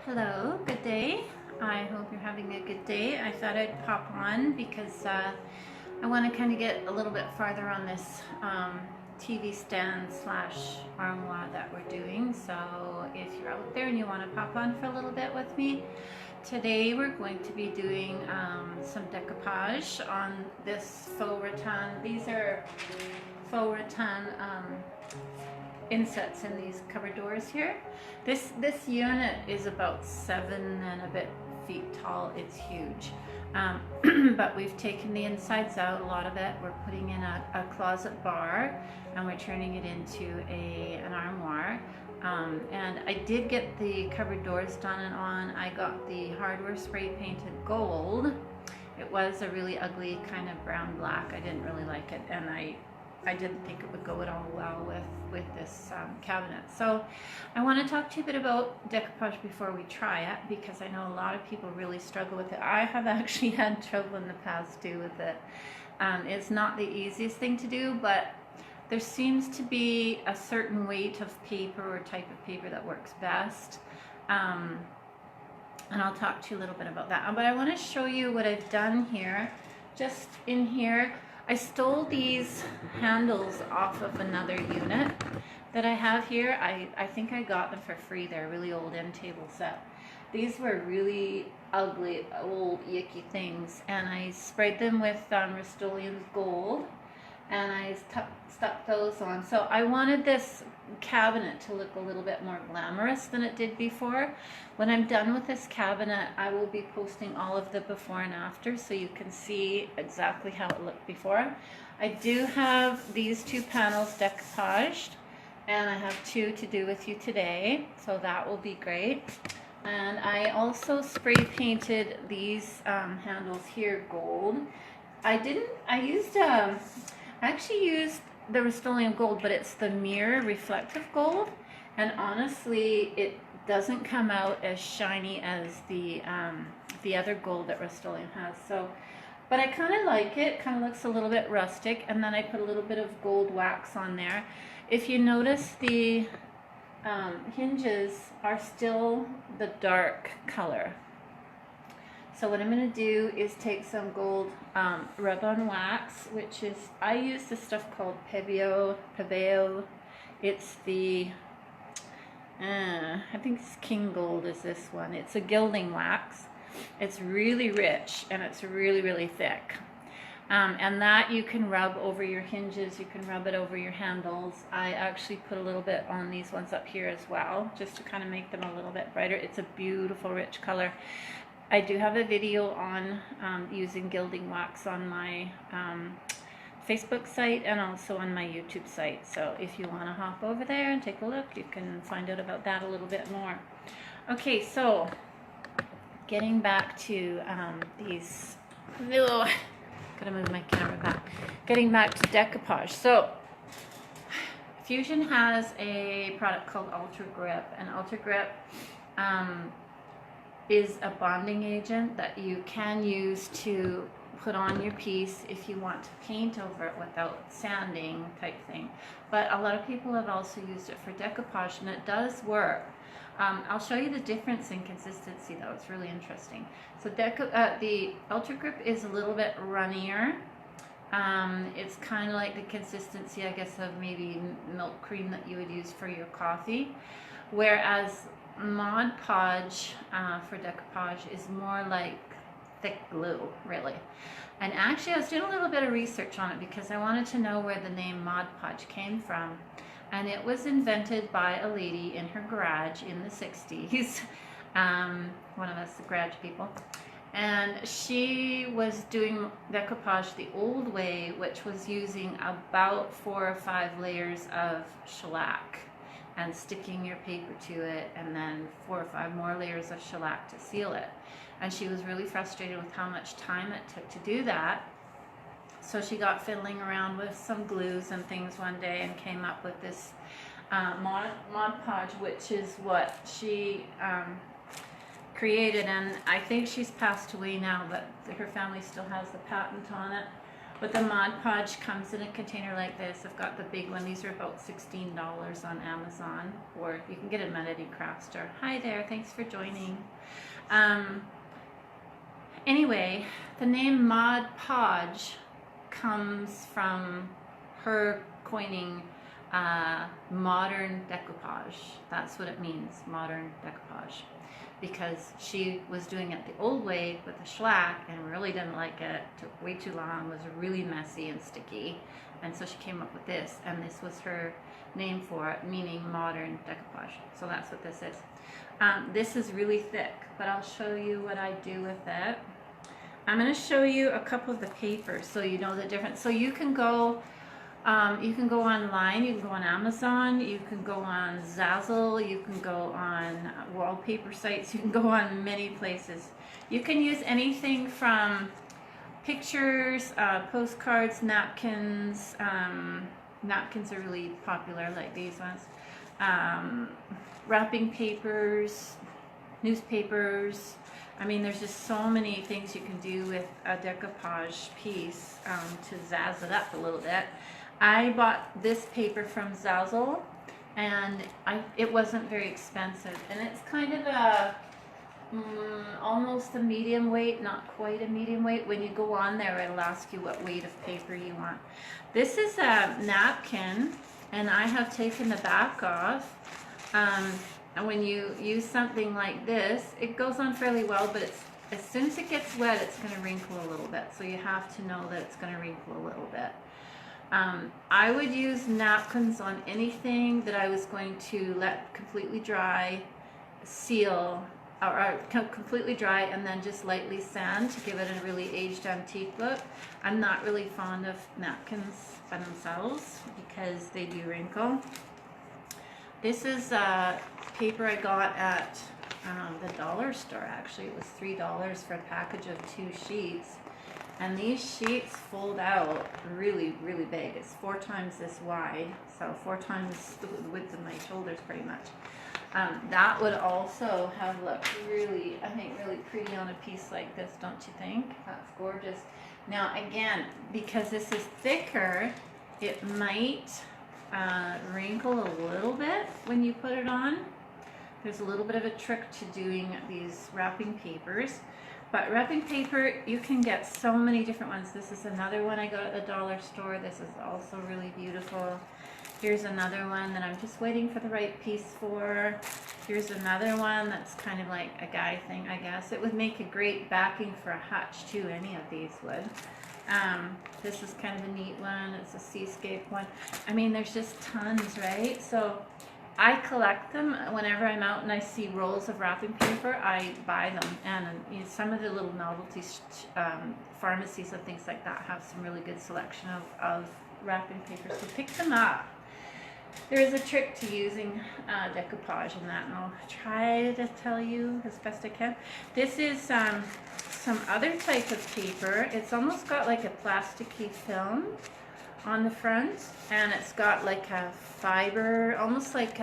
Hello, good day. I hope you're having a good day. I thought I'd pop on because I want to kind of get a little bit farther on this TV stand slash armoire that we're doing. So if you're out there and you want to pop on for a little bit with me, today we're going to be doing some decoupage on this faux rattan. These are faux rattan insets in these cupboard doors here. This unit is about 7 and a bit feet tall. It's huge. But we've taken the insides out, a lot of it. We're putting in a closet bar and we're turning it into an armoire. And I did get the cupboard doors done and on. I got the hardware spray painted gold. It was a really ugly kind of brown black. I didn't really like it, and I didn't think it would go at all well with this cabinet. So I want to talk to you a bit about decoupage before we try it, because I know a lot of people really struggle with it. I have actually had trouble in the past too with it. It's not the easiest thing to do, but there seems to be a certain weight of paper or type of paper that works best. And I'll talk to you a little bit about that. But I want to show you what I've done here. Just in here, I stole these handles off of another unit that I have here. I think I got them for free. They're a really old end table set. These were really ugly, old, yucky things, and I sprayed them with Rustoleum gold, and I stuck those on. So I wanted this cabinet to look a little bit more glamorous than it did before. When I'm done with this cabinet, I will be posting all of the before and after so you can see exactly how it looked before. I do have these two panels decoupaged, and I have two to do with you today, so that will be great. And I also spray painted these handles here gold. I actually used the Rustoleum gold, but it's the mirror reflective gold, and honestly it doesn't come out as shiny as the other gold that Rustoleum has. So, but I kind of like it. Kind of looks a little bit rustic, and then I put a little bit of gold wax on there. If you notice, the hinges are still the dark color. So what I'm going to do is take some gold rub-on wax, which is, I use this stuff called Pebeo. It's the, I think it's King Gold is this one. It's a gilding wax. It's really rich and it's really, really thick. And that you can rub over your hinges, you can rub it over your handles. I actually put a little bit on these ones up here as well, just to kind of make them a little bit brighter. It's a beautiful, rich color. I do have a video on using gilding wax on my Facebook site and also on my YouTube site. So if you want to hop over there and take a look, you can find out about that a little bit more. Okay, so getting back to these, gotta move my camera back. Getting back to decoupage. So Fusion has a product called Ultra Grip, and Ultra Grip is a bonding agent that you can use to put on your piece if you want to paint over it without sanding type thing. But a lot of people have also used it for decoupage, and it does work. I'll show you the difference in consistency though. It's really interesting. So the Ultra Grip is a little bit runnier. It's kind of like the consistency, I guess, of maybe milk cream that you would use for your coffee, whereas Podge for decoupage is more like thick glue, really. And actually I was doing a little bit of research on it because I wanted to know where the name Podge came from, and it was invented by a lady in her garage in the 60s. One of us, the garage people, and she was doing decoupage the old way, which was using about 4 or 5 layers of shellac and sticking your paper to it, and then 4 or 5 more layers of shellac to seal it. And she was really frustrated with how much time it took to do that. So she got fiddling around with some glues and things one day and came up with this Podge, which is what she created. And I think she's passed away now, but her family still has the patent on it. But the Mod Podge comes in a container like this. I've got the big one. These are about $16 on Amazon, or you can get them at any craft store. Hi there, thanks for joining. Anyway, the name Mod Podge comes from her coining modern decoupage. That's what it means, modern decoupage. Because she was doing it the old way with the shellac and really didn't like it, took way too long, was really messy and sticky, and so she came up with this, and this was her name for it, meaning modern decoupage. So that's what this is. This is really thick, but I'll show you what I do with it. I'm going to show you a couple of the papers so you know the difference. So you can go online, you can go on Amazon, you can go on Zazzle, you can go on wallpaper sites, you can go on many places. You can use anything from pictures, postcards, napkins. Napkins are really popular, like these ones. Wrapping papers, newspapers. I mean, there's just so many things you can do with a decoupage piece to zazz it up a little bit. I bought this paper from Zazzle, and it wasn't very expensive, and it's kind of a almost a medium weight, not quite a medium weight. When you go on there, it'll ask you what weight of paper you want. This is a napkin, and I have taken the back off. And when you use something like this, it goes on fairly well, but as soon as it gets wet, it's going to wrinkle a little bit. So you have to know that it's going to wrinkle a little bit. I would use napkins on anything that I was going to let completely dry, seal, or completely dry, and then just lightly sand to give it a really aged antique look. I'm not really fond of napkins by themselves because they do wrinkle. This is paper I got at the dollar store. Actually, it was $3 for a package of 2 sheets. And these sheets fold out really, really big. It's 4 times this wide, so 4 times the width of my shoulders pretty much. That would also have looked really, I think, really pretty on a piece like this, don't you think? That's gorgeous. Now again, because this is thicker, it might wrinkle a little bit when you put it on. There's a little bit of a trick to doing these wrapping papers. But wrapping paper, you can get so many different ones. This is another one I got at the dollar store. This is also really beautiful. Here's another one that I'm just waiting for the right piece for. Here's another one that's kind of like a guy thing, I guess. It would make a great backing for a hutch too, any of these would. This is kind of a neat one. It's a seascape one. I mean, there's just tons, right? So I collect them whenever I'm out and I see rolls of wrapping paper. I buy them, and you know, some of the little novelty pharmacies and things like that have some really good selection of wrapping paper. So pick them up. There is a trick to using decoupage in that, and I'll try to tell you as best I can. This is some other type of paper. It's almost got like a plasticky film on the front, and it's got like a fiber, almost like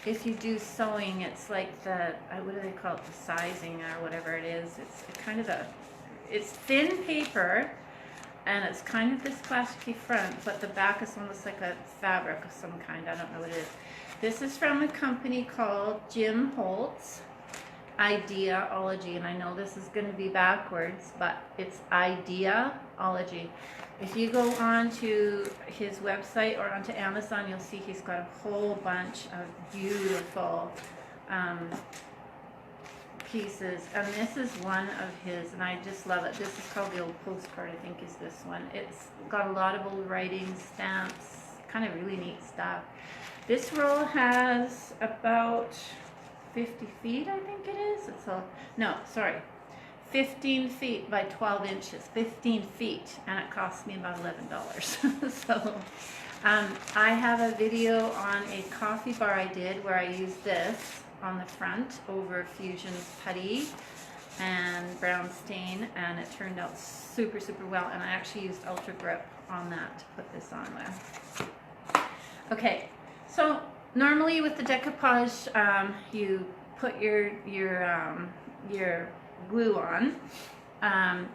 if you do sewing, it's like the, what do they call it, the sizing or whatever it is. It's kind of it's thin paper, and it's kind of this plasticky front, but the back is almost like a fabric of some kind. I don't know what it is. This is from a company called Jim Holtz Ideaology, and I know this is going to be backwards, but it's Ideaology. If you go on to his website or onto Amazon, you'll see he's got a whole bunch of beautiful pieces, and this is one of his, and I just love it. This is called the Old Postcard, I think is this one. It's got a lot of old writing, stamps, kind of really neat stuff. This roll has about 50 feet, I think it is. It's a, no, sorry, 15 feet by 12 inches, 15 feet, and it cost me about $11. So I have a video on a coffee bar I did where I used this on the front over Fusion's putty and brown stain, and it turned out super, super well, and I actually used Ultra Grip on that to put this on with. Okay, so normally with the decoupage, you put your glue on,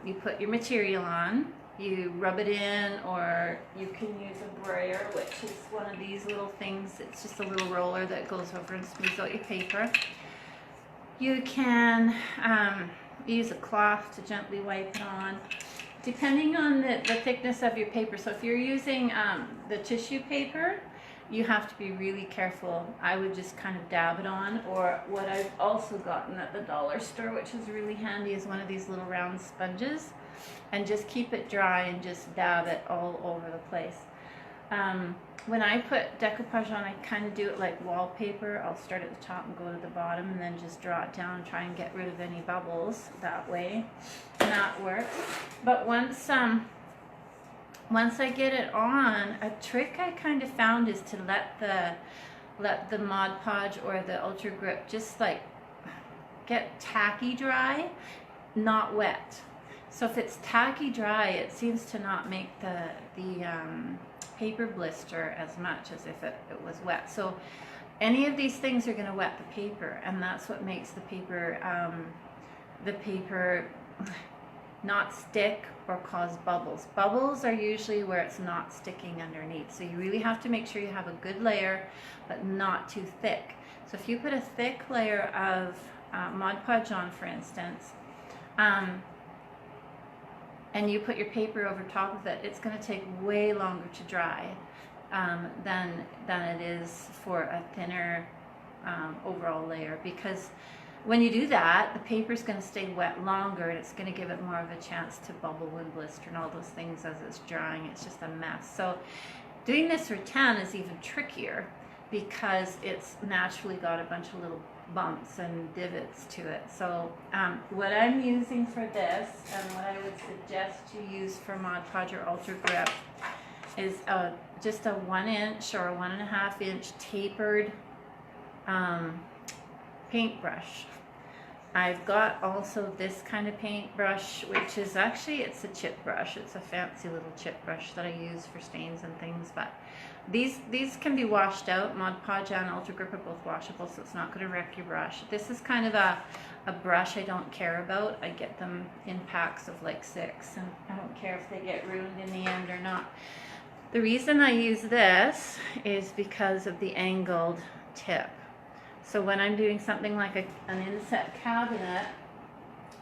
you put your material on, you rub it in, or you can use a brayer, which is one of these little things. It's just a little roller that goes over and smooths out your paper. You can use a cloth to gently wipe it on, depending on the thickness of your paper. So if you're using the tissue paper, you have to be really careful. I would just kind of dab it on, or what I've also gotten at the dollar store, which is really handy, is one of these little round sponges, and just keep it dry and just dab it all over the place. When I put decoupage on, I kind of do it like wallpaper. I'll start at the top and go to the bottom, and then just draw it down and try and get rid of any bubbles that way, and that works. But once I get it on, a trick I kind of found is to let the Mod Podge or the Ultra Grip just like get tacky dry, not wet. So if it's tacky dry, it seems to not make the paper blister as much as if it was wet. So any of these things are going to wet the paper, and that's what makes the paper not stick or cause bubbles. Bubbles are usually where it's not sticking underneath. So you really have to make sure you have a good layer, but not too thick. So if you put a thick layer of Mod Podge on, for instance, and you put your paper over top of it, it's going to take way longer to dry than it is for a thinner overall layer, because when you do that, the paper's going to stay wet longer, and it's going to give it more of a chance to bubble and blister and all those things as it's drying. It's just a mess. So doing this rattan is even trickier, because it's naturally got a bunch of little bumps and divots to it. So what I'm using for this, and what I would suggest you use for Mod Podge or Ultra Grip, is just a 1 inch or a 1.5 inch tapered paintbrush. I've got also this kind of paintbrush, which is actually, it's a chip brush. It's a fancy little chip brush that I use for stains and things, but these can be washed out. Mod Podge and Ultra Grip are both washable, so it's not going to wreck your brush. This is kind of a brush I don't care about. I get them in packs of like 6, and I don't care if they get ruined in the end or not. The reason I use this is because of the angled tip. So when I'm doing something like an inset cabinet,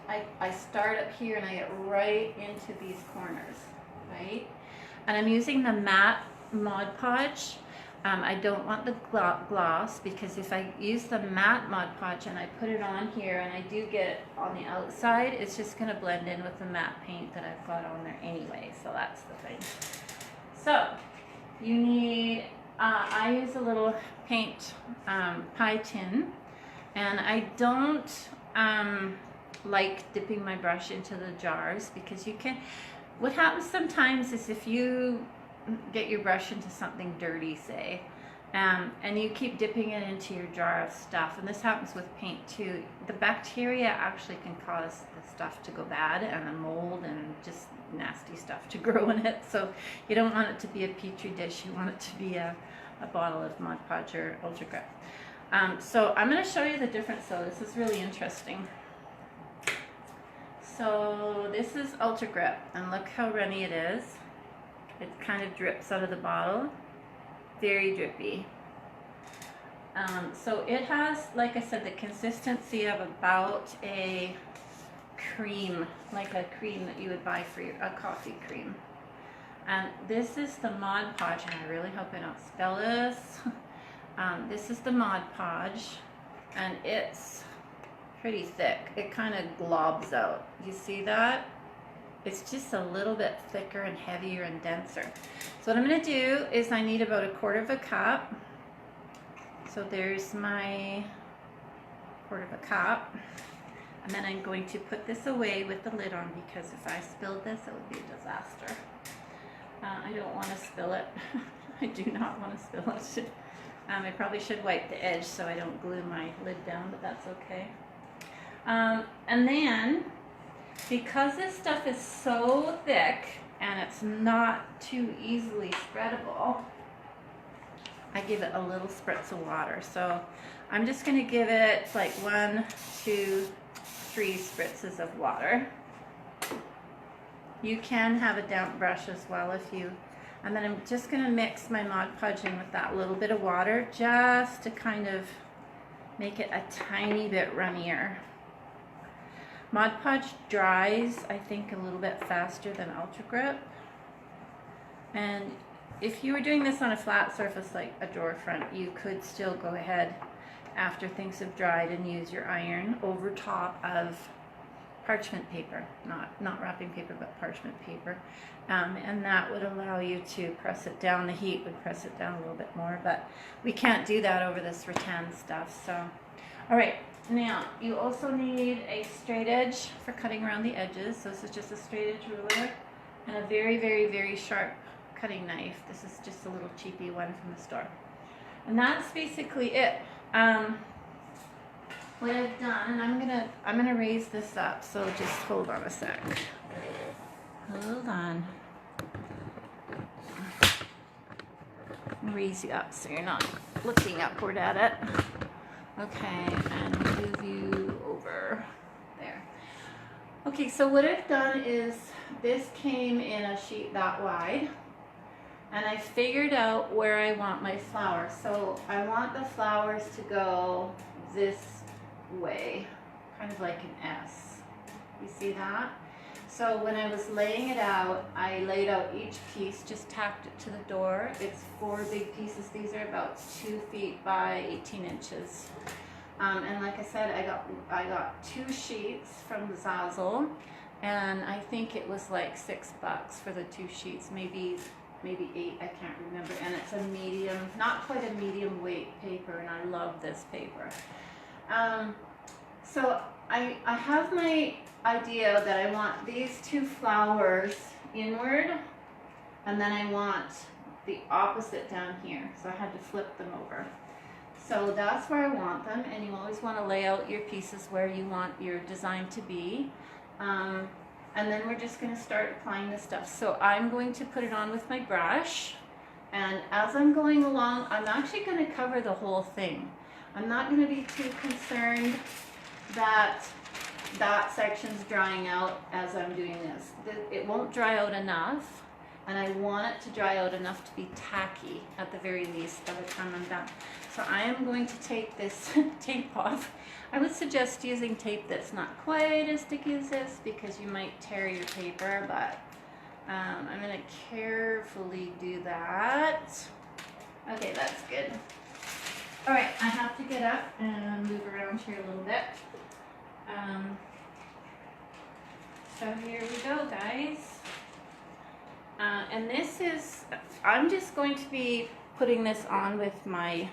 I start up here and I get right into these corners, right? And I'm using the matte Mod Podge. I don't want the gloss, because if I use the matte Mod Podge and I put it on here and I do get it on the outside, it's just going to blend in with the matte paint that I've got on there anyway. So that's the thing. So you need, I use a little paint pie tin, and I don't like dipping my brush into the jars, because you can, what happens sometimes is if you get your brush into something dirty, say, and you keep dipping it into your jar of stuff, and this happens with paint too, the bacteria actually can cause the stuff to go bad, and the mold and just nasty stuff to grow in it. So you don't want it to be a petri dish, you want it to be a bottle of Mod Podge or Ultra Grip. So I'm going to show you the difference, though. This is really interesting. So this is Ultra Grip, and look how runny it is. It kind of drips out of the bottle. Very drippy. So it has, like I said, the consistency of about a cream, like a cream that you would buy for a coffee cream. And this is the Mod Podge, and I really hope I don't spell this. This is the Mod Podge, and it's pretty thick. It kind of globs out. You see that? It's just a little bit thicker and heavier and denser. So what I'm going to do is I need about 1/4 cup. So there's my 1/4 cup. And then I'm going to put this away with the lid on, because if I spilled this, it would be a disaster. I don't want to spill it. I do not want to spill it. I probably should wipe the edge so I don't glue my lid down, but that's okay. And then, because this stuff is so thick and it's not too easily spreadable, I give it a little spritz of water. So I'm just going to give it like 1, 2, 3 spritzes of water. You can have a damp brush as well if you, and then I'm just going to mix my Mod Podge in with that little bit of water just to kind of make it a tiny bit runnier. Mod Podge dries, I think, a little bit faster than Ultra Grip. And if you were doing this on a flat surface like a drawer front, you could still go ahead after things have dried and use your iron over top of parchment paper, not wrapping paper, but parchment paper, and that would allow you to press it down. The heat would press it down a little bit more, but we can't do that over this rattan stuff. So, all right, now you also need a straight edge for cutting around the edges. So this is just a straight edge ruler and a very, very, very sharp cutting knife. This is just a little cheapy one from the store, and that's basically it. What I've done, and I'm gonna raise this up, so just hold on a sec. Hold on. I'll raise you up so you're not looking upward at it. Okay, and move you over there. Okay, so what I've done is this came in a sheet that wide, and I figured out where I want my flowers. So I want the flowers to go this way, kind of like an S. You see that? So when I was laying it out, I laid out each piece, just tacked it to the door. It's 4 big pieces. These are about 2 feet by 18 inches. And like I said, I got 2 sheets from the Zazzle, and I think it was like $6 for the 2 sheets, maybe 8, I can't remember. And it's a medium, not quite a medium weight paper, and I love this paper. So I have my idea that I want these 2 flowers inward, and then I want the opposite down here. So I had to flip them over. So that's where I want them, and you always want to lay out your pieces where you want your design to be. And then we're just going to start applying this stuff. So I'm going to put it on with my brush, and as I'm going along, I'm actually going to cover the whole thing. I'm not going to be too concerned that that section's drying out as I'm doing this. It won't dry out enough, and I want it to dry out enough to be tacky at the very least by the time I'm done. So I am going to take this tape off. I would suggest using tape that's not quite as sticky as this because you might tear your paper, but I'm going to carefully do that. Okay, that's good. All right, I have to get up and move around here a little bit. So here we go, guys. And this is, I'm just going to be putting this on with my,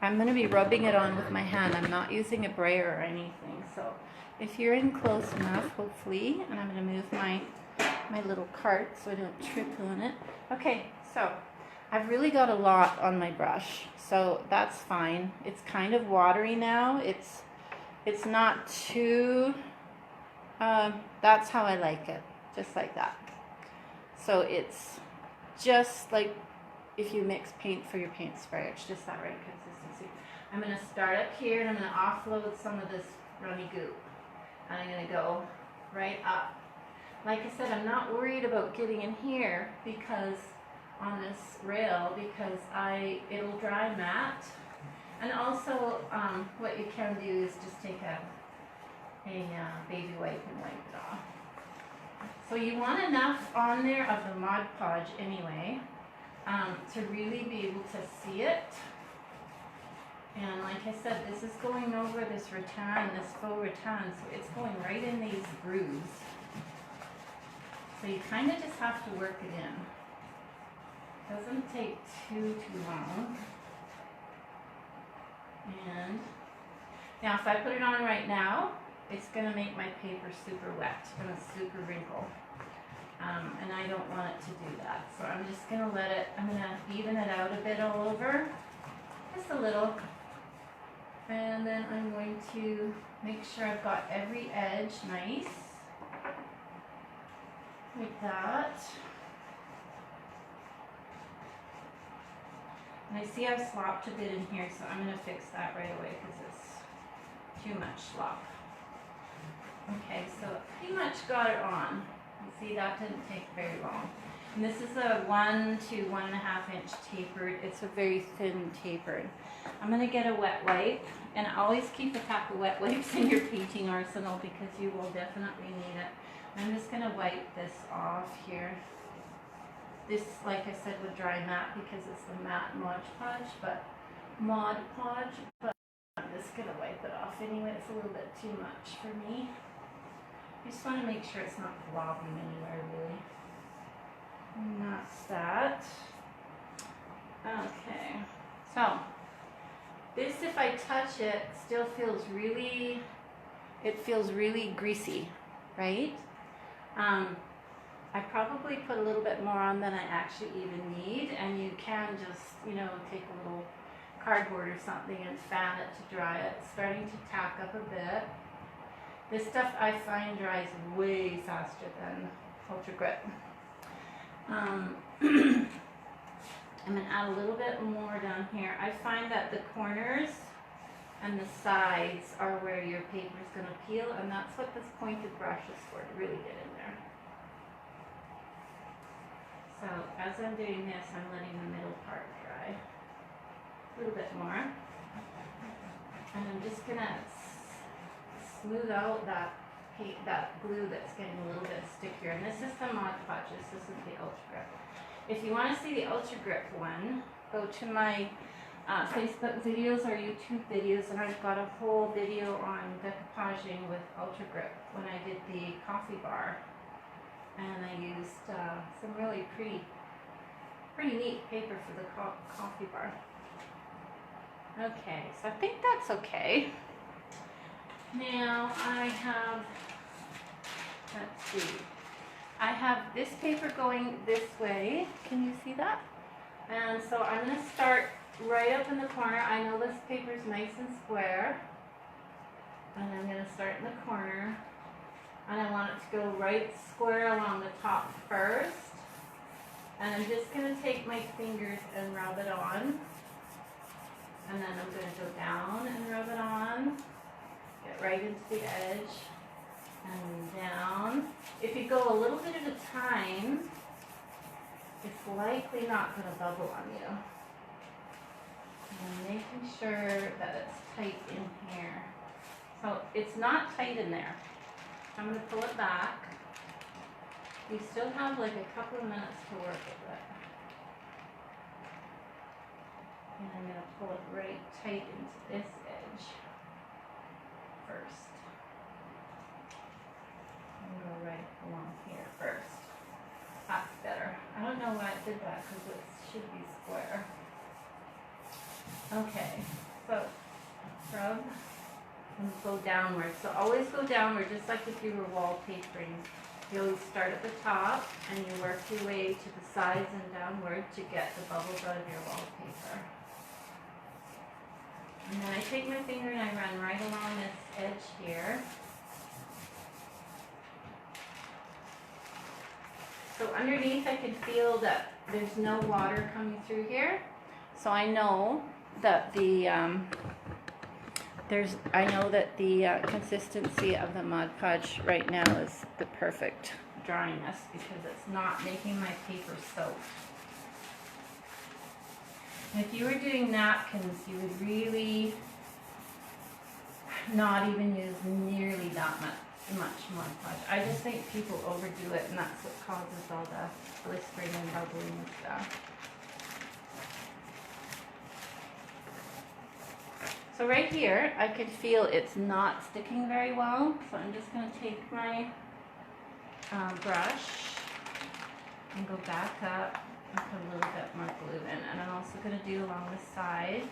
I'm going to be rubbing it on with my hand. I'm not using a brayer or anything. So if you're in close enough, hopefully, and I'm going to move my little cart so I don't trip on it. Okay, so I've really got a lot on my brush, so that's fine. It's kind of watery now. It's not too, that's how I like it, just like that. So it's just like if you mix paint for your paint sprayer, it's just that right consistency. I'm going to start up here, and I'm going to offload some of this runny goop, and I'm going to go right up. Like I said, I'm not worried about getting in here because on this rail, because it'll dry matte. And also, what you can do is just take a baby wipe and wipe it off. So you want enough on there of the Mod Podge anyway, to really be able to see it. And like I said, this is going over this rattan, this faux rattan, so it's going right in these grooves. So you kind of just have to work it in. Doesn't take too long. And now if I put it on right now, it's going to make my paper super wet and a super wrinkle. And I don't want it to do that. So I'm just going to let it, I'm going to even it out a bit all over. Just a little. And then I'm going to make sure I've got every edge nice. Like that. And I see I've slopped a bit in here, so I'm going to fix that right away because it's too much slop. Okay, so pretty much got it on. See, that didn't take very long. And this is a 1 to 1.5 inch tapered. It's a very thin tapered. I'm gonna get a wet wipe, and always keep a pack of wet wipes in your painting arsenal because you will definitely need it. I'm just gonna wipe this off here. This, like I said, would dry matte because it's the matte Mod Podge, but I'm just gonna wipe it off anyway. It's a little bit too much for me. I just want to make sure it's not globbing anywhere really. And that's that. Okay, so this, if I touch it, still feels really, it feels really greasy, right? I probably put a little bit more on than I actually even need, and you can just, you know, take a little cardboard or something and fan it to dry it. It's starting to tack up a bit. This stuff I find dries way faster than Ultra Grip. I'm going to add a little bit more down here. I find that the corners and the sides are where your paper is going to peel, and that's what this pointed brush is for, to really get in there. So as I'm doing this, I'm letting the middle part dry. A little bit more. And I'm just going to smooth out that paint, that glue that's getting a little bit stickier. And this is the Mod Podge. This isn't the Ultra Grip. If you want to see the Ultra Grip one, go to my Facebook videos or YouTube videos, and I've got a whole video on decoupaging with Ultra Grip when I did the coffee bar. And I used some really pretty neat paper for the coffee bar. Okay, so I think that's okay. Now I have, let's see, I have this paper going this way. Can you see that? And so I'm going to start right up in the corner. I know this paper is nice and square. And I'm going to start in the corner. And I want it to go right square along the top first. And I'm just going to take my fingers and rub it on. And then I'm going to go down and rub it on. Get right into the edge. And down. If you go a little bit at a time, it's likely not going to bubble on you. And making sure that it's tight in here. So it's not tight in there. I'm going to pull it back. You still have like a couple of minutes to work with it. And I'm going to pull it right tight into this edge first. And go right along here first. That's better. I don't know why I did that because it should be square. Okay, so rub. And go downward. So always go downward, just like if you were wallpapering. You always start at the top and you work your way to the sides and downward to get the bubbles out of your wallpaper. And then I take my finger and I run right along this edge here. So underneath I can feel that there's no water coming through here. So I know that the consistency of the Mod Podge right now is the perfect dryness because it's not making my paper soak. And if you were doing napkins, you would really not even use nearly that much Mod Podge. I just think people overdo it, and that's what causes all the blistering and bubbling and stuff. So right here, I can feel it's not sticking very well. So I'm just going to take my brush and go back up and put a little bit more glue in. And I'm also going to do along the side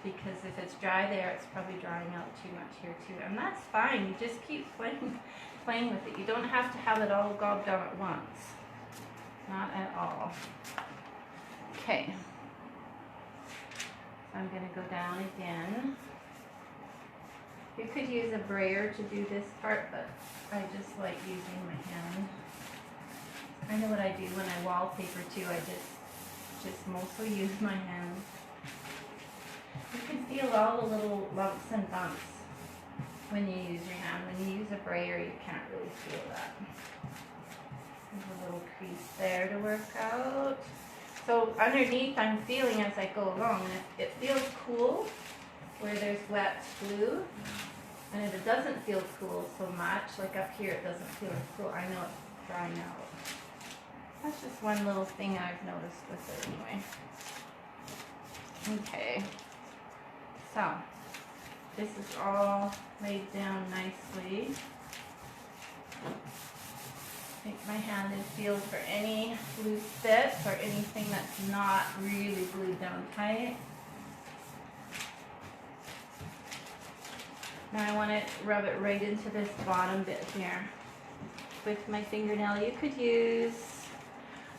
because if it's dry there, it's probably drying out too much here too. And that's fine. You just keep playing with it. You don't have to have it all gobbed down at once. Not at all. Okay. I'm going to go down again. You could use a brayer to do this part, but I just like using my hand. I know what I do when I wallpaper too. I just mostly use my hand. You can feel all the little lumps and bumps when you use your hand. When you use a brayer, you can't really feel that. There's a little crease there to work out. So underneath I'm feeling as I go along, and it feels cool where there's wet glue. And if it doesn't feel cool so much, like up here it doesn't feel as cool, I know it's drying out. That's just one little thing I've noticed with it anyway. Okay, so this is all laid down nicely. Take my hand and feel for any loose bits or anything that's not really glued down tight. Now I want to rub it right into this bottom bit here with my fingernail. You could use,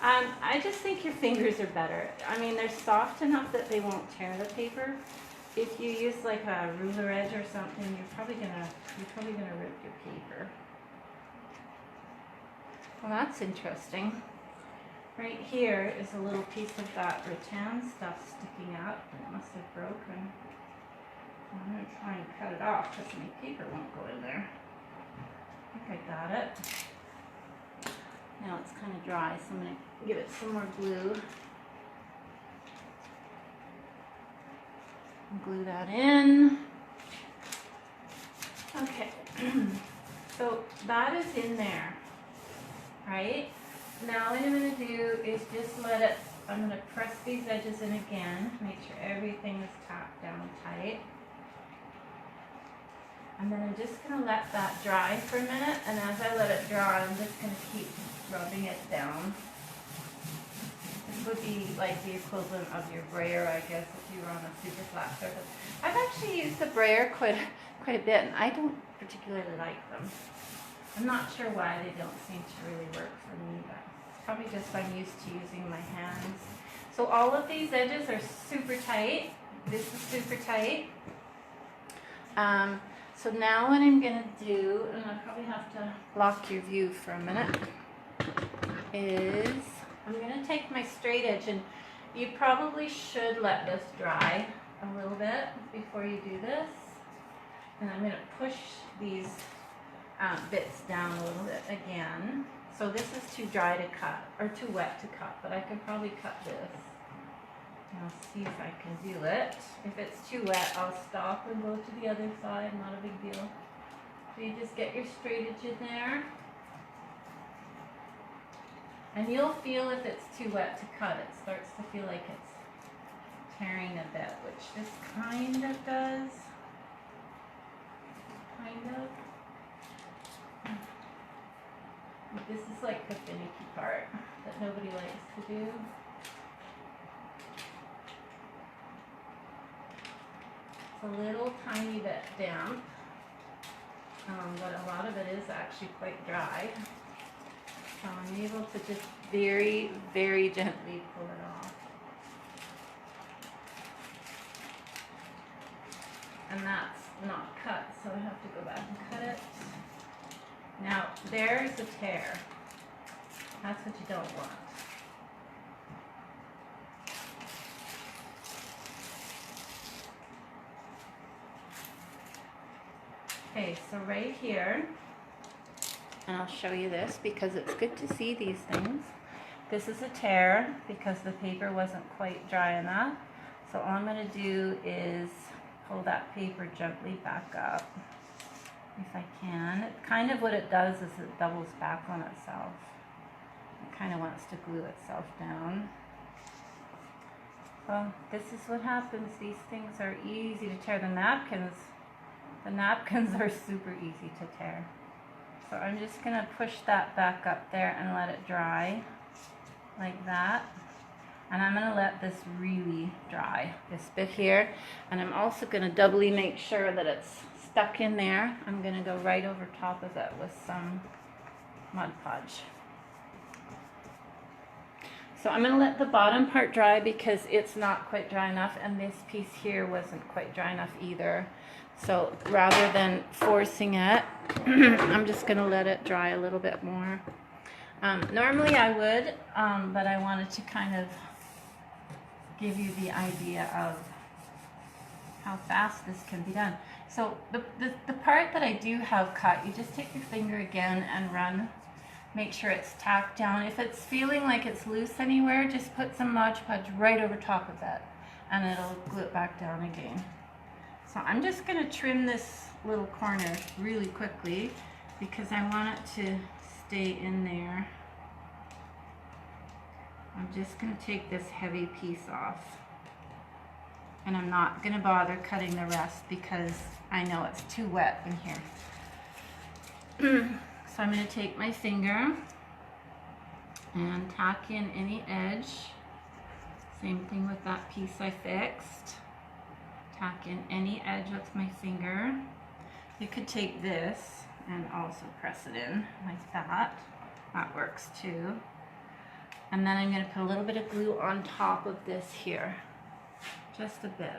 I just think your fingers are better. I mean, they're soft enough that they won't tear the paper. If you use like a ruler edge or something, you're probably gonna rip your paper. Well, that's interesting. Right here is a little piece of that rattan stuff sticking out. It must have broken. I'm going to try and cut it off because my paper won't go in there. I think I got it. Now it's kind of dry, so I'm going to give it some more glue. And glue that in. Okay, so that is in there, right? Now what I'm going to do is just let it, I'm going to press these edges in again, make sure everything is tapped down tight. And then I'm just going to let that dry for a minute, and as I let it dry, I'm just going to keep rubbing it down. This would be like the equivalent of your brayer, I guess, if you were on a super flat surface. I've actually used the brayer quite a bit, and I don't particularly like them. I'm not sure why they don't seem to really work for me, but it's probably just I'm used to using my hands. So all of these edges are super tight. This is super tight. So now what I'm going to do, and I probably have to block your view for a minute, is I'm going to take my straight edge, and you probably should let this dry a little bit before you do this. And I'm going to push these bits down a little bit again. So this is too dry to cut, or too wet to cut, but I could probably cut this. I'll see if I can do it. If it's too wet, I'll stop and go to the other side, not a big deal. So you just get your straight edge in there. And you'll feel if it's too wet to cut, it starts to feel like it's tearing a bit, which this kind of does. Kind of. This is like the finicky part that nobody likes to do. It's a little tiny bit damp, but a lot of it is actually quite dry. So I'm able to just very, very gently pull it off. And that's not cut, so I have to go back and cut it. Now, there's a tear. That's what you don't want. Okay, so right here, and I'll show you this because it's good to see these things. This is a tear because the paper wasn't quite dry enough. So all I'm going to do is pull that paper gently back up, if I can. It kind of what it does is it doubles back on itself. It kind of wants to glue itself down. Well, this is what happens. These things are easy to tear. The napkins are super easy to tear. So I'm just going to push that back up there and let it dry like that. And I'm going to let this really dry, this bit here. And I'm also going to doubly make sure that it's stuck in there. I'm going to go right over top of it with some Mod Podge. So I'm going to let the bottom part dry because it's not quite dry enough, and this piece here wasn't quite dry enough either. So rather than forcing it, I'm just going to let it dry a little bit more. Normally I would, but I wanted to kind of give you the idea of how fast this can be done. So the part that I do have cut, you just take your finger again and run make sure it's tacked down. If it's feeling like it's loose anywhere, just put some Mod Podge right over top of that and it'll glue it back down again. So I'm just going to trim this little corner really quickly because I want it to stay in there. I'm just going to take this heavy piece off. And I'm not going to bother cutting the rest because I know it's too wet in here. So I'm going to take my finger and tack in any edge. Same thing with that piece I fixed. Tack in any edge with my finger. You could take this and also press it in like that. That works too. And then I'm going to put a little bit of glue on top of this here. Just a bit.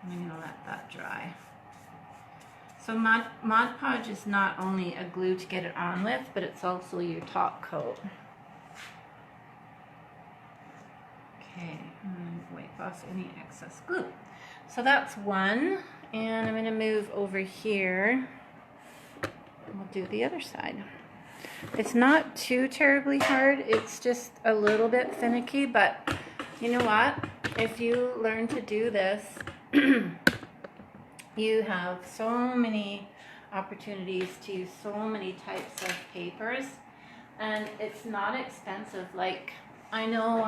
I'm going to let that dry. So Mod Podge is not only a glue to get it on with, but it's also your top coat. Okay, and then wipe off any excess glue. So that's one, and I'm going to move over here. We'll do the other side. It's not too terribly hard, it's just a little bit finicky, but you know what? If you learn to do this, you have so many opportunities to use so many types of papers, and it's not expensive. Like, I know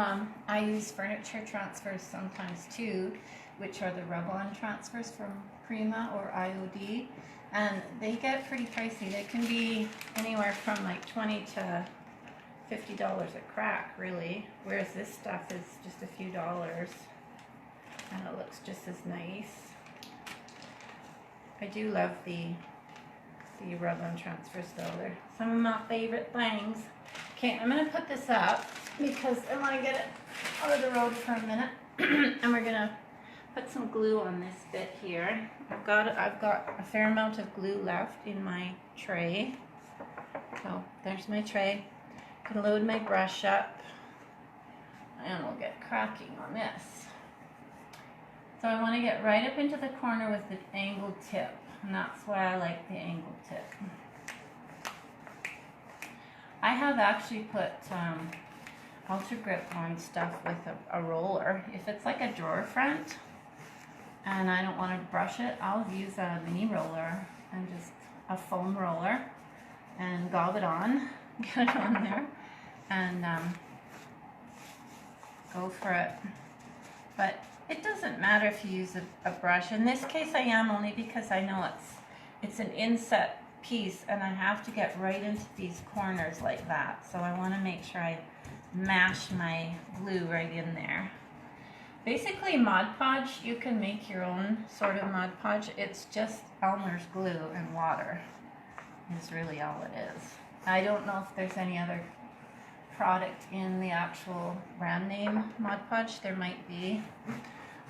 I use furniture transfers sometimes too, which are the rub-on transfers from Prima or IOD, and they get pretty pricey. They can be anywhere from like $20 to $50 a crack, really, whereas this stuff is just a few dollars and it looks just as nice. I do love the rub-on transfers though. They're some of my favorite things. Okay, I'm going to put this up because I want to get it out of the road for a minute. And we're going to put some glue on this bit here. I've got a fair amount of glue left in my tray. So there's my tray. I can load my brush up and we'll get cracking on this. So I want to get right up into the corner with the angled tip, and that's why I like the angled tip. I have actually put Ultra Grip on stuff with a roller. If it's like a drawer front and I don't want to brush it, I'll use a mini roller and just a foam roller and gob it on, get it on there, and go for it. But it doesn't matter if you use a brush. In this case I am, only because I know it's an inset piece and I have to get right into these corners like that. So I want to make sure I mash my glue right in there. Basically Mod Podge, you can make your own sort of Mod Podge. It's just Elmer's glue and water is really all it is. I don't know if there's any other product in the actual brand name Mod Podge. There might be.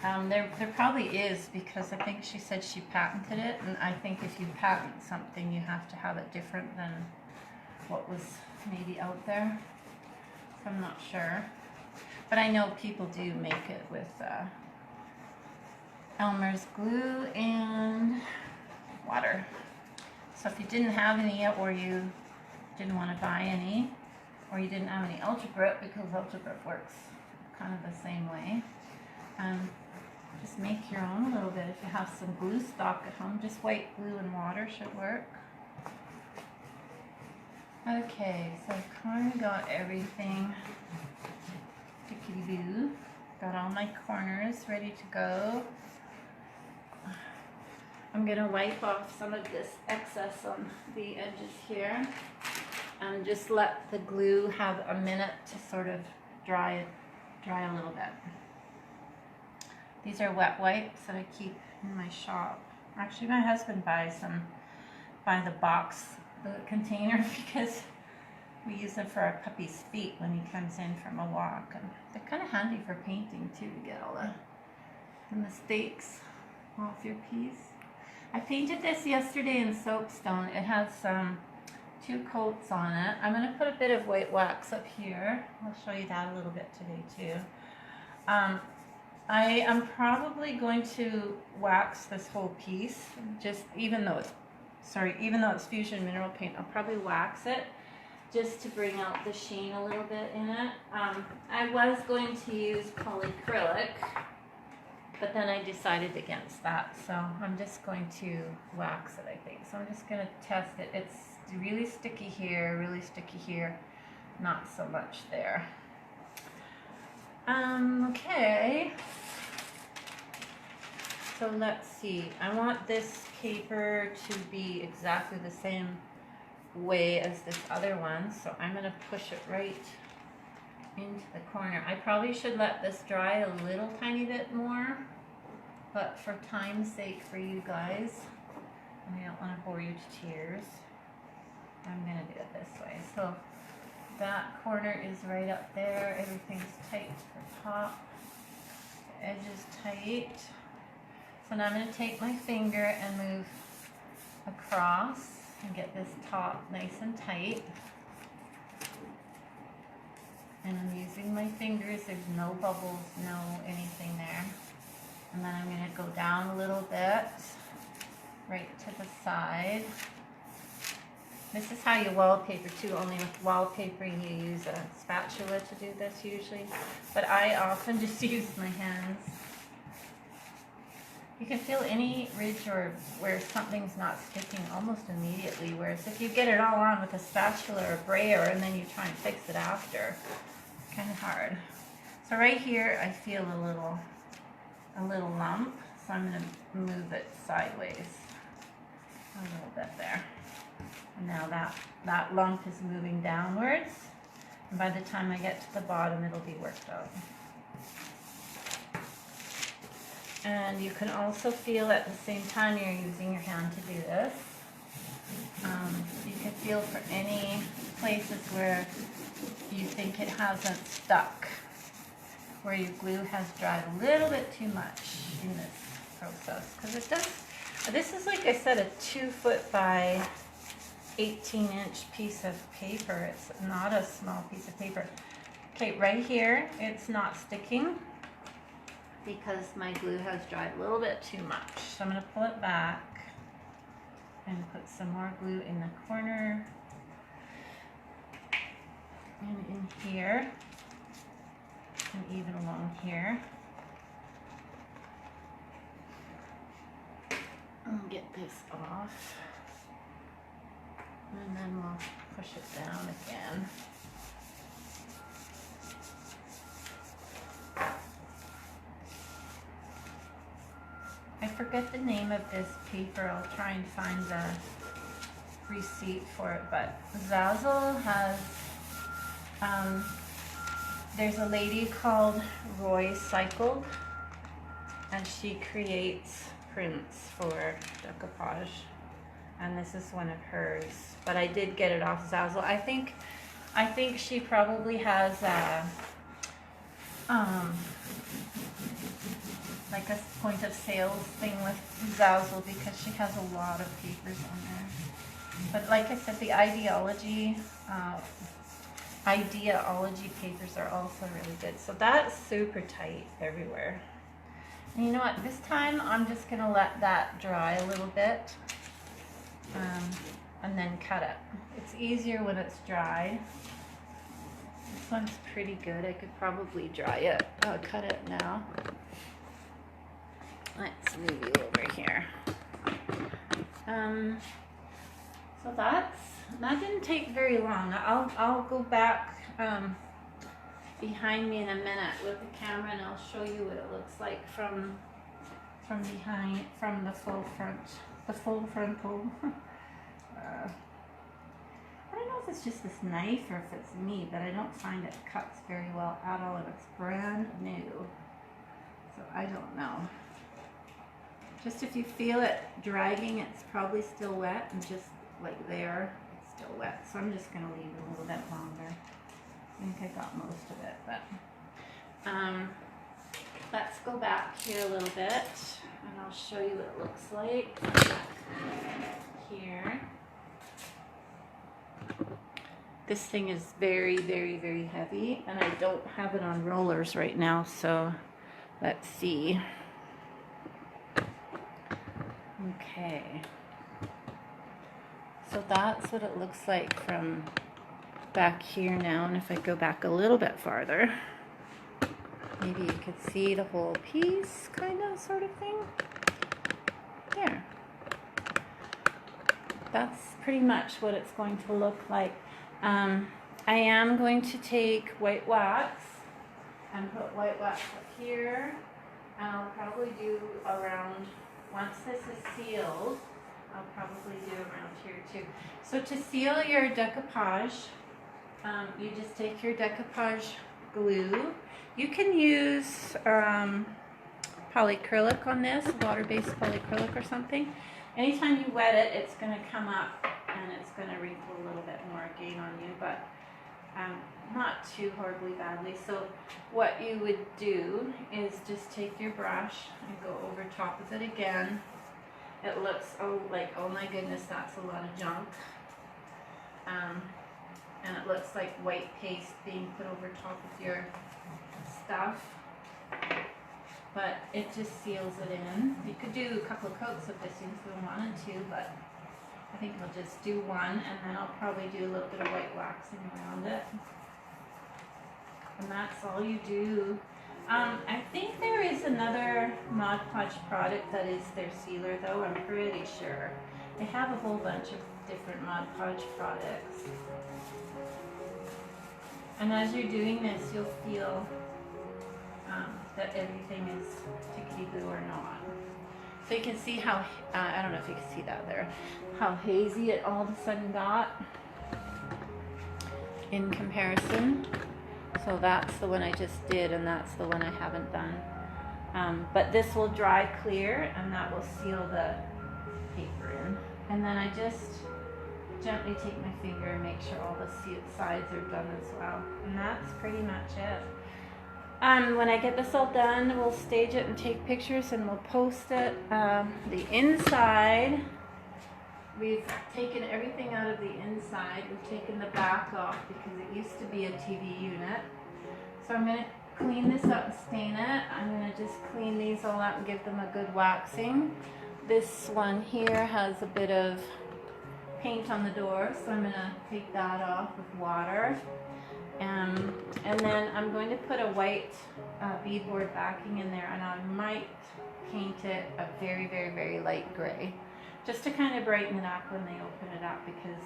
There probably is, because I think she said she patented it, and I think if you patent something you have to have it different than what was maybe out there. So I'm not sure. But I know people do make it with Elmer's glue and water. So if you didn't have any, or you didn't want to buy any, or you didn't have any Ultra Grip, because Ultra Grip works kind of the same way, just make your own a little bit. If you have some glue stock at home, just white glue and water should work. Okay, so I've kind of got everything tickety-boo. Got all my corners ready to go. I'm going to wipe off some of this excess on the edges here and just let the glue have a minute to sort of dry a little bit. These are wet wipes that I keep in my shop. Actually, my husband buys them by the box, the container, because we use them for our puppy's feet when he comes in from a walk. And they're kind of handy for painting too, to get all the mistakes off your piece. I painted this yesterday in Soapstone. It has 2 coats on it. I'm going to put a bit of white wax up here. I'll show you that a little bit today too. I am probably going to wax this whole piece, just even though it's sorry, even though it's Fusion Mineral Paint, I'll probably wax it just to bring out the sheen a little bit in it. I was going to use polyacrylic, but then I decided against that, so I'm just going to wax it, I think. So I'm just going to test it. It's really sticky here, not so much there. Okay. So let's see. I want this paper to be exactly the same way as this other one, so I'm going to push it right into the corner. I probably should let this dry a little tiny bit more, but for time's sake for you guys, and I don't want to bore you to tears, I'm going to do it this way. So that corner is right up there. Everything's tight for top. The edge is tight. So now I'm going to take my finger and move across and get this top nice and tight. And I'm using my fingers. There's no bubbles, no anything there. And then I'm going to go down a little bit, right to the side. This is how you wallpaper too, only with wallpapering you use a spatula to do this usually. But I often just use my hands. You can feel any ridge or where something's not sticking almost immediately, whereas if you get it all on with a spatula or a brayer and then you try and fix it after, it's kind of hard. So right here I feel a little lump, so I'm going to move it sideways a little bit there. And now that lump is moving downwards, and by the time I get to the bottom it'll be worked out. And you can also feel at the same time you're using your hand to do this. You can feel for any places where you think it hasn't stuck, where your glue has dried a little bit too much in this process. Because it does, this is like I said, a 2-foot by 18-inch piece of paper. It's not a small piece of paper. Okay, right here, it's not sticking because my glue has dried a little bit too much. So I'm going to pull it back and put some more glue in the corner and in here and even along here. I'll get this off and then we'll push it down again. I forget the name of this paper. I'll try and find the receipt for it, but Zazzle has, there's a lady called Roycycled, and she creates prints for Decoupage, and this is one of hers, but I did get it off Zazzle. I think she probably has a, like a point of sales thing with Zazzle because she has a lot of papers on there. But like I said, the ideology papers are also really good. So that's super tight everywhere. And you know what? This time I'm just going to let that dry a little bit and then cut it. It's easier when it's dry. This one's pretty good. I could probably dry it. I'll cut it now. Let's move you over here. So that didn't take very long. I'll go back behind me in a minute with the camera and I'll show you what it looks like from behind, from the full frontal. I don't know if it's just this knife or if it's me, but I don't find it cuts very well at all, and it's brand new. So I don't know. Just if you feel it dragging, it's probably still wet, and just like there, it's still wet. So I'm just going to leave it a little bit longer. I think I got most of it, but let's go back here a little bit, and I'll show you what it looks like here. This thing is very, very, very heavy, and I don't have it on rollers right now, so let's see. Okay. So that's what it looks like from back here now. And if I go back a little bit farther, maybe you could see the whole piece, kind of, sort of thing. There. That's pretty much what it's going to look like. I am going to take white wax and put white wax up here. And I'll probably do around, once this is sealed, I'll probably do around here too. So to seal your decoupage, you just take your decoupage glue. You can use polyacrylic on this, water-based polyacrylic or something. Anytime you wet it, it's going to come up and it's going to wrinkle a little bit more again on you, but not too horribly badly. So what you would do is just take your brush and go over top of it again. It looks like, oh my goodness, that's a lot of junk. And it looks like white paste being put over top of your stuff. But it just seals it in. You could do a couple of coats of this if you wanted to, but I think I'll just do one, and then I'll probably do a little bit of white waxing around it. And that's all you do. I think there is another Mod Podge product that is their sealer, though. I'm pretty sure. They have a whole bunch of different Mod Podge products. And as you're doing this, you'll feel that everything is tickety-boo or not. So you can see how, I don't know if you can see that there, how hazy it all of a sudden got in comparison. So that's the one I just did, and that's the one I haven't done. But this will dry clear, and that will seal the paper in. And then I just gently take my finger and make sure all the sides are done as well. And that's pretty much it. When I get this all done, we'll stage it and take pictures and we'll post it. The inside, we've taken everything out of the inside. We've taken the back off because it used to be a TV unit. So I'm going to clean this up and stain it. I'm going to just clean these all out and give them a good waxing. This one here has a bit of paint on the door, so I'm going to take that off with water. And then I'm going to put a white beadboard backing in there, and I might paint it a very, very, very light gray, just to kind of brighten it up when they open it up, because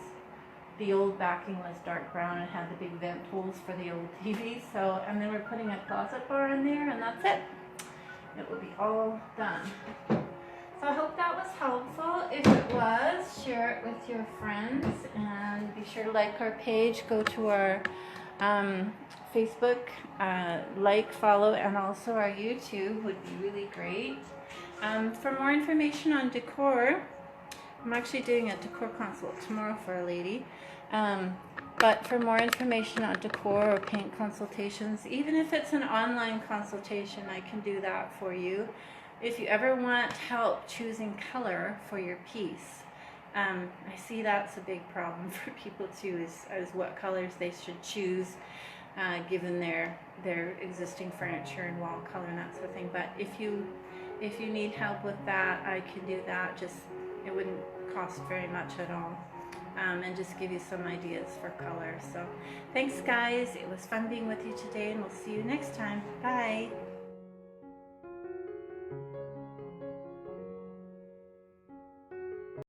the old backing was dark brown and had the big vent holes for the old TV. So, and then we're putting a closet bar in there, and that's it. It will be all done. So I hope that was helpful. If it was, share it with your friends, and be sure to like our page. Go to our Facebook, like, follow, and also our YouTube would be really great. For more information on decor, I'm actually doing a decor consult tomorrow for a lady. But for more information on decor or paint consultations, even if it's an online consultation, I can do that for you. If you ever want help choosing color for your piece, I see that's a big problem for people too, is what colors they should choose given their existing furniture and wall color and that sort of thing. But if you need help with that, I can do that. Just, it wouldn't cost very much at all, and just give you some ideas for color. So thanks guys, it was fun being with you today, and we'll see you next time. Bye.